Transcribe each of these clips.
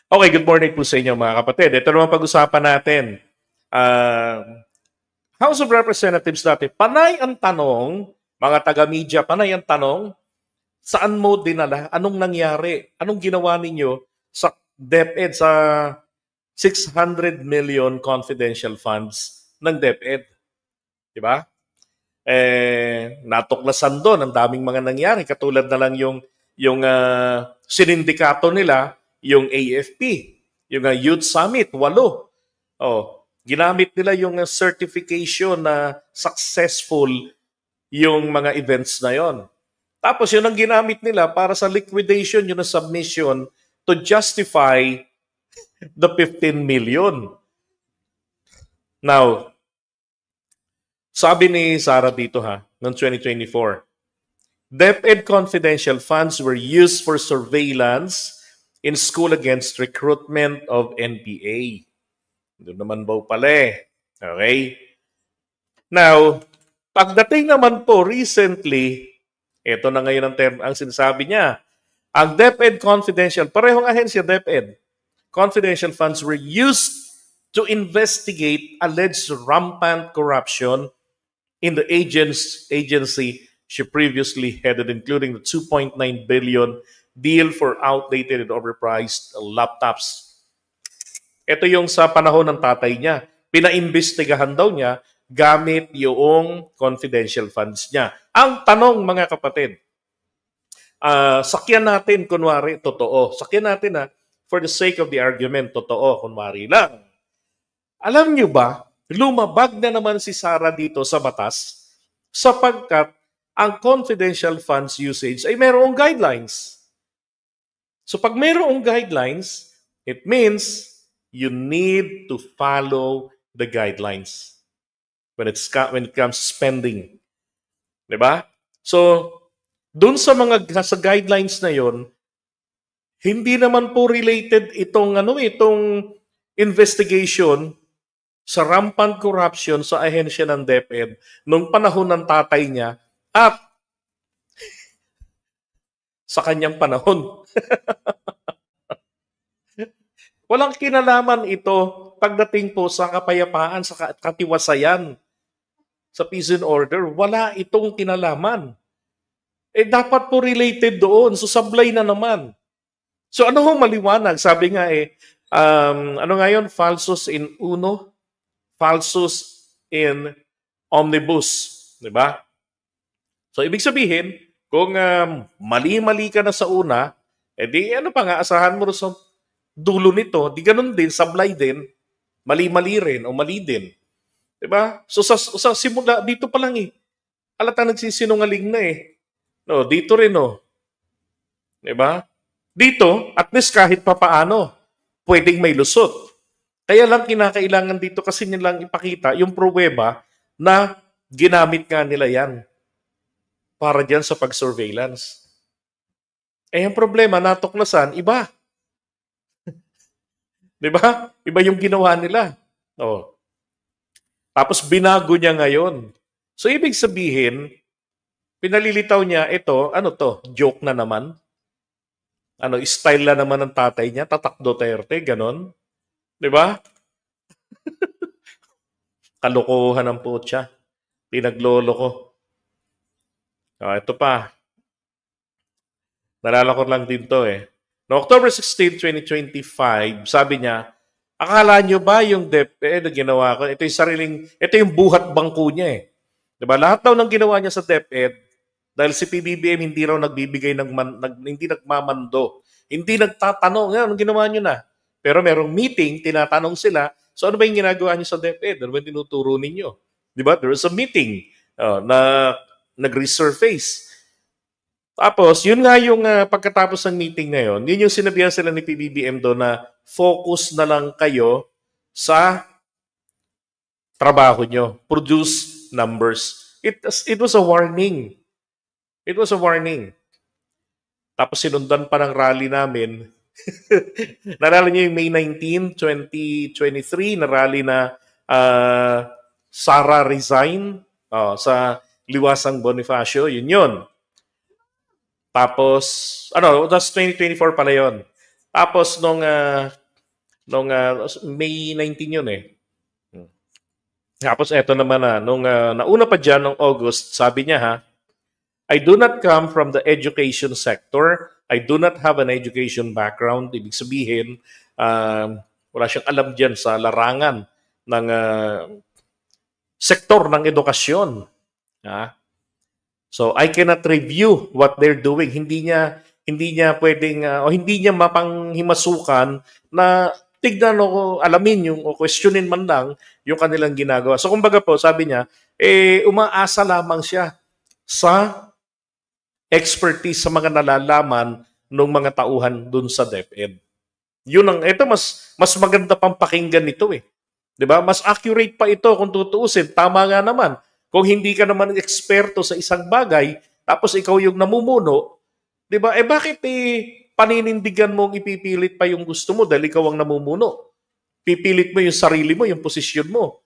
Okay, good morning po sa inyo mga kapatid. Ito naman pag-usapan natin. House of Representatives natin, panay ang tanong, mga taga-media, panay ang tanong, saan mo dinala? Anong nangyari? Anong ginawa ninyo sa DepEd, sa 600 million confidential funds ng DepEd? Diba? Natuklasan doon ang daming mga nangyari. Katulad na lang yung sinindikato nila, yung AFP, yung Youth Summit, 8. Ginamit nila yung certification na successful yung mga events na yon. Tapos yun ang ginamit nila para sa liquidation, yun ang submission to justify the 15 million. Now, sabi ni Sarah dito noong 2024, DepEd confidential funds were used for surveillance in school against recruitment of NPA. Doon naman ba pala Okay? Now, pagdating naman po recently, ito na ngayon ang sinasabi niya, ang DepEd confidential, parehong ahensya DepEd, confidential funds were used to investigate alleged rampant corruption in the agency she previously headed, including the 2.9 billion deal for outdated and overpriced laptops. Ito yung sa panahon ng tatay niya. Pinaimbestigahan daw niya gamit yung confidential funds niya. Ang tanong, mga kapatid, sakyan natin, kunwari, totoo. Sakyan natin for the sake of the argument, totoo, kunwari lang. Alam niyo ba, lumabag na naman si Sarah dito sa batas sapagkat ang confidential funds usage ay mayroong guidelines. So pag mayroong guidelines, it means you need to follow the guidelines when it comes to spending. Diba? So, dun sa sa guidelines na yon, hindi naman po related itong investigation sa rampant corruption sa ahensya ng DepEd nung panahon ng tatay niya at sa kanyang panahon. Walang kinalaman ito pagdating po sa kapayapaan, sa katiwasayan, sa peace and order. Wala itong kinalaman. Dapat po related doon. So, sablay na naman. So, ano hong maliwanag? Sabi nga ano nga yun? Falsus in uno, falsus in omnibus. Diba? So, ibig sabihin, kung mali-mali ka na sa una, ano pa nga, asahan mo sa dulo nito, di ganun din, sablay din, mali-mali rin o mali din. Diba? So sa simula, dito pa lang halatang nagsisinungaling na No, dito rin Diba? Dito, at least kahit papaano, pwedeng may lusot. Kaya lang kinakailangan dito kasi nilang ipakita yung pruweba na ginamit nga nila yan para dyan sa pag-surveillance. Ang problema, natuklasan, iba. Diba? Iba yung ginawa nila. Tapos binago niya ngayon. So, ibig sabihin, pinalilitaw niya, ito, joke na naman. Style na naman ng tatay niya, Tatak Duterte, ganon. Diba? Kalokohan ng putya. Pinaglolo ko. Ito pa. Nalala ko lang din to No, October 16, 2025, sabi niya, akala nyo ba yung DepEd na ginawa ko? Ito yung buhat bangko niya Diba? Lahat daw ng ginawa niya sa DepEd, dahil si PBBM hindi raw nagbibigay hindi nagmamando. Hindi nagtatanong, anong ginawa niyo na? Pero merong meeting, tinatanong sila, so ano ba yung ginagawa niyo sa DepEd? Ano ba yung tinuturo ninyo? Diba? There was a meeting na nag-resurface. Tapos, yun nga yung pagkatapos ng meeting na yun yung sinabihan sila ni PBBM doon na focus na lang kayo sa trabaho nyo. Produce numbers. It was a warning. It was a warning. Tapos sinundan pa ng rally namin. Nalala niyo yung May 19, 2023 na rally na Sara resign sa Liwasang Bonifacio. Yun. Tapos, that's 2024 pala yun. Tapos nung May 19 yun eh. Tapos eto naman nung nauna pa dyan, nung August, sabi niya I do not come from the education sector. I do not have an education background. Ibig sabihin, wala siyang alam dyan sa larangan ng sektor ng edukasyon. So I cannot review what they're doing. Hindi niya pwedeng o hindi niya mapanghimasukan na tignan o alamin yung o questionin man lang yung kanilang ginagawa. So kumbaga po, sabi niya, umaasa lamang siya sa expertise sa mga nalalaman ng mga tauhan dun sa DepEd. Ito mas maganda pang pakinggan nito eh. 'Di ba? Mas accurate pa ito kung tutuusin. Tama nga naman. Kung hindi ka naman eksperto sa isang bagay, tapos ikaw yung namumuno, 'di ba? Bakit paninindigan mo ipipilit pa yung gusto mo dahil ikaw ang namumuno? Pipilit mo yung sarili mo, yung posisyon mo.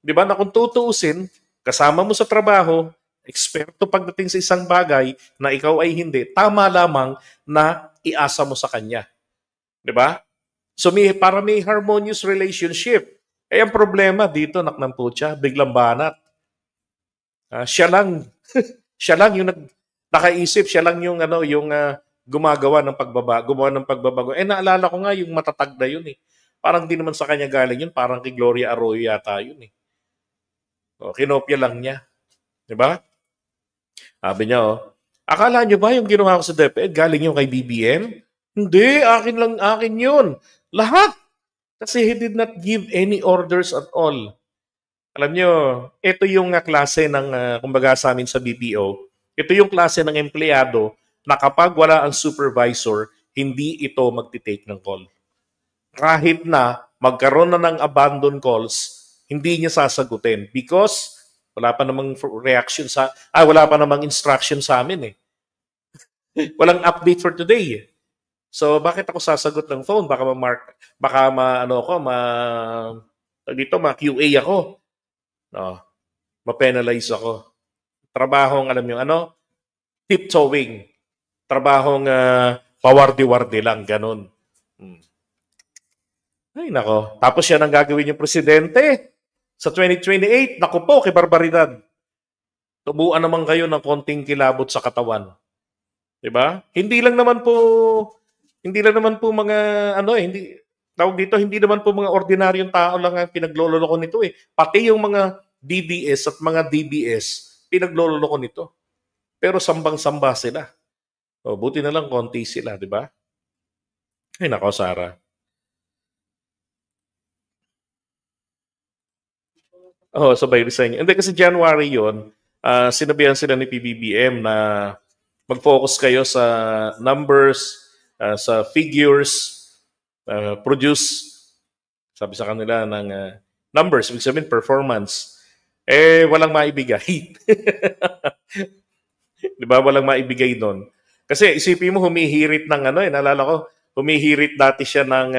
'Di ba? Na kung tutuusin, kasama mo sa trabaho, eksperto pagdating sa isang bagay na ikaw ay hindi, tama lamang na iasa mo sa kanya. 'Di ba? So para may harmonious relationship. Ang problema dito, naknamputya, biglang banat. Siya lang yung nakaisip, siya lang yung gumawa ng pagbabago. Naalala ko nga yung matatag na yun eh. Parang di naman sa kanya galing yun, parang kay Gloria Arroyo yata yun eh. Kinopya lang niya. 'Di ba? Sabi niya, akala niyo ba yung ginawa ko sa DepEd galing yung kay BBM? Hindi, akin yun. Lahat. Kasi he did not give any orders at all. Alam niyo, ito yung klase ng, kumbaga sa amin sa BPO, ito yung klase ng empleyado na kapag wala ang supervisor, hindi ito magti-take ng call. Kahit na magkaroon na ng abandon calls, hindi niya sasagutin because wala pa namang reaction wala pa namang instruction sa amin eh. Walang update for today eh. So bakit ako sasagot ng phone? Baka ma-QA ako. No, ma-penalize ako. Trabahong alam niyo tiptoeing. Trabahong pawardi-wardi lang ganun. Ay nako, tapos yan ang gagawin yung presidente. Sa 2028, naku po, kay barbaridad. Tubuan naman kayo ng konting kilabot sa katawan. 'Di ba? Hindi naman po mga hindi naman po mga ordinaryong tao lang ang pinagloloko nito eh. Pati yung mga DDS at mga DBS, pinagloloko nito. Pero sambang-samba sila. Buti na lang konti sila, 'di ba? Ay nako, Sarah. Sabay resign. Hindi kasi January yon, sinabihan sila ni PBBM na mag-focus kayo sa numbers, sa figures, produce, sabi sa kanila ng numbers, ibig sabihin performance. Walang maibigay. Di ba? Walang maibigay doon. Kasi isipin mo, humihirit ng naalala ko, humihirit dati siya ng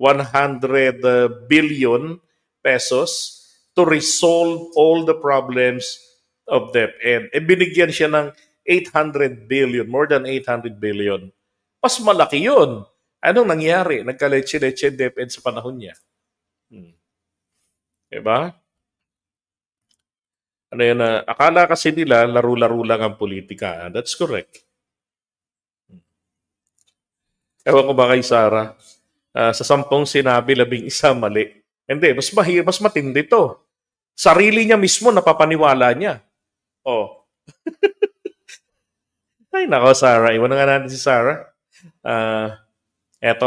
100 billion pesos to resolve all the problems of DepEd. Binigyan siya ng 800 billion, more than 800 billion. Mas malaki yun. Anong nangyari? Nagka-leche-leche DepEd sa panahon niya. Diba? Akala kasi nila laro-laro lang ang politika. That's correct. Ewan ko ba kay Sarah? Sa 10 sinabi, 11 mali. Hindi, mas matindi to. Sarili niya mismo napapaniwala niya. Ay nako, Sarah. Iwan na nga natin si Sarah. Eto.